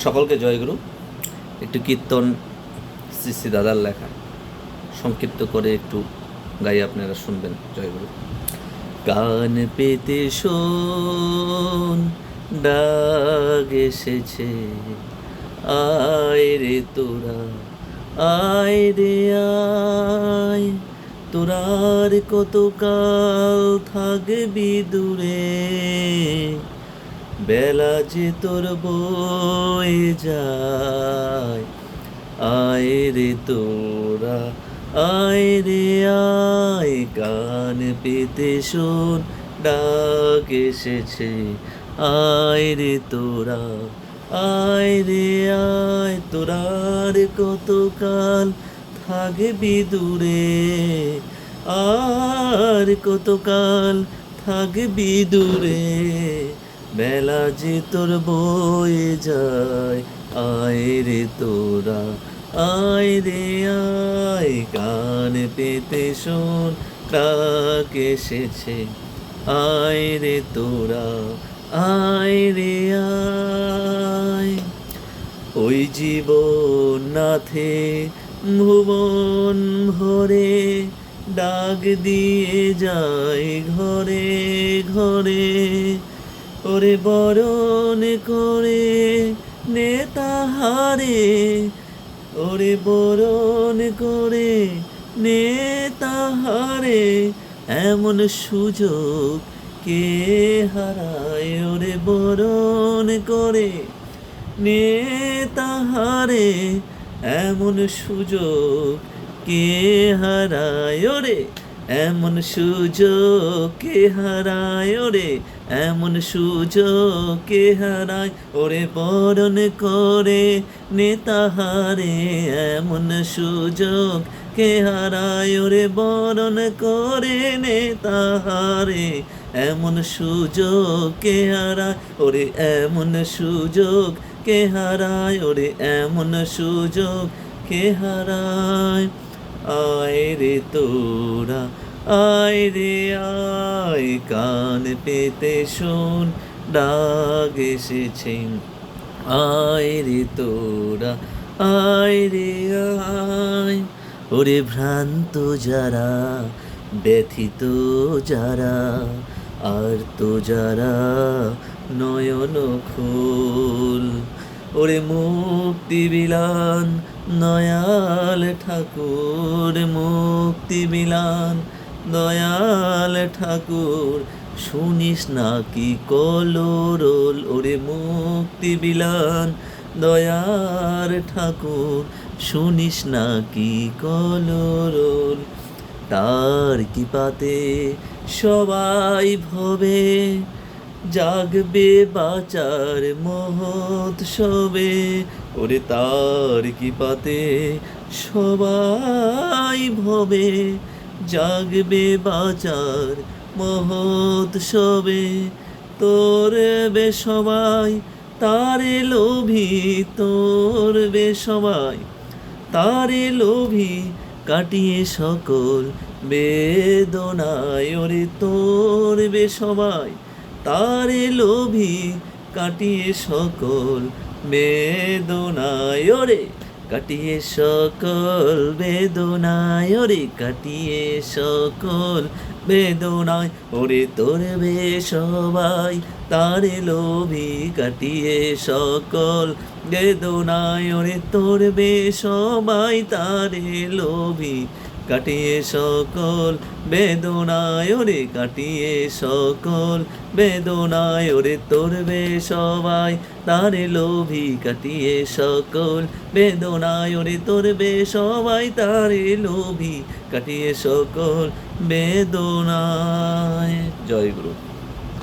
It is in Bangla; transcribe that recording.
সকলকে জয়গুরু। একটু কীর্তন শ্রী শ্রী দাদার লেখা সংক্ষিপ্ত করে একটু গাই, আপনারা শুনবেন। জয়গুরু। কান পেতে শোন, ডাক এসেছে, আয় রে তোরা, আয় রে আয়, তোরার কতকাল থাকবি দূরে, বেলা যে তোর বয়ে যায়, আয় রে তোরা, আয় রে আয়, কান পেতে শোন, ডাক এসেছে, আয় রে তোরা, আয় রে আয়, তোরার কতকাল থাকবি দূরে, আর কতকাল থাকবি দূরে, বেলা যে তোর বয়ে যায়, আয় রে তোরা, আয় রে আয়, কান পেতে শোন, ডাক এসেছে, আয় রে তোরা, আয় রে আয়। ওই জীবন নাথে ভুবন ভরে, ডাক দিয়ে যায় ঘরে ঘরে, ওরে বরণ করে নে তাহারে, ওরে বরণ করে নে তাহারে, এমন সুযোগ কে হারায়, ওরে বরণ করে নে তাহারে, এমন সুযোগ কে হারায়, ওরে এমন সুযোগ কে হারায়, ওরে এমন সুযোগ কে হারায়, ওরে বরণ করে নে তাহারে, এমন সুযোগ কে হারায়, ওরে বরণ করে নে তাহারে, এমন সুযোগ কে হারায়, ওরে এমন সুযোগ কে হারায়, ওরে এমন সুযোগ কে হারায়। আয় রে তোরা, আয় রে আয়, কান পেতে শোন, ডাক এসেছে, আয় রে তোরা, আয় রে আয়। ওরে ভ্রান্ত যারা, ব্যথিত যারা, আর তো যারা নয়ন খোল, ওরে মুক্তি বিলান দয়াল ঠাকুর, মুক্তি বিলান দয়াল ঠাকুর, শুনিস নাকি কলরোল, ওরে মুক্তি বিলান দয়ার ঠাকুর, শুনিস নাকি কলরোল। তার কৃপাতে সবাই ভবে জাগবে বাঁচার মহোৎসবে, ওরে তার কৃপাতে সবাই ভবে জাগবে বাঁচার মহোৎসবে, তোর বে সবাই তারে লোভী, তোর বে সবাই তারে লোভী, কাটিয়ে সকল বেদনায়, ওরে তোর বে সবাই তারে লোভী, কাটিয়ে সকল বেদনায়, ওরে কাটিয়ে সকল বেদনায়, ওরে কাটিয়ে সকল বেদনায়, ওরে তোর বে সবাই তারে লোভী, কাটিয়ে সকল বেদনায়, ওরে তোর বে সবাই তারে লোভী, কাটিয়ে সকল বেদনায়, ওরে কাটিয়ে সকল বেদনায়, ওরে তোর বে সবাই তারে লোভী, কাটিয়ে সকল বেদনায়, ওরে তোর বে সবাই তারে লোভী, কাটিয়ে সকল বেদনায়। জয় গুরু।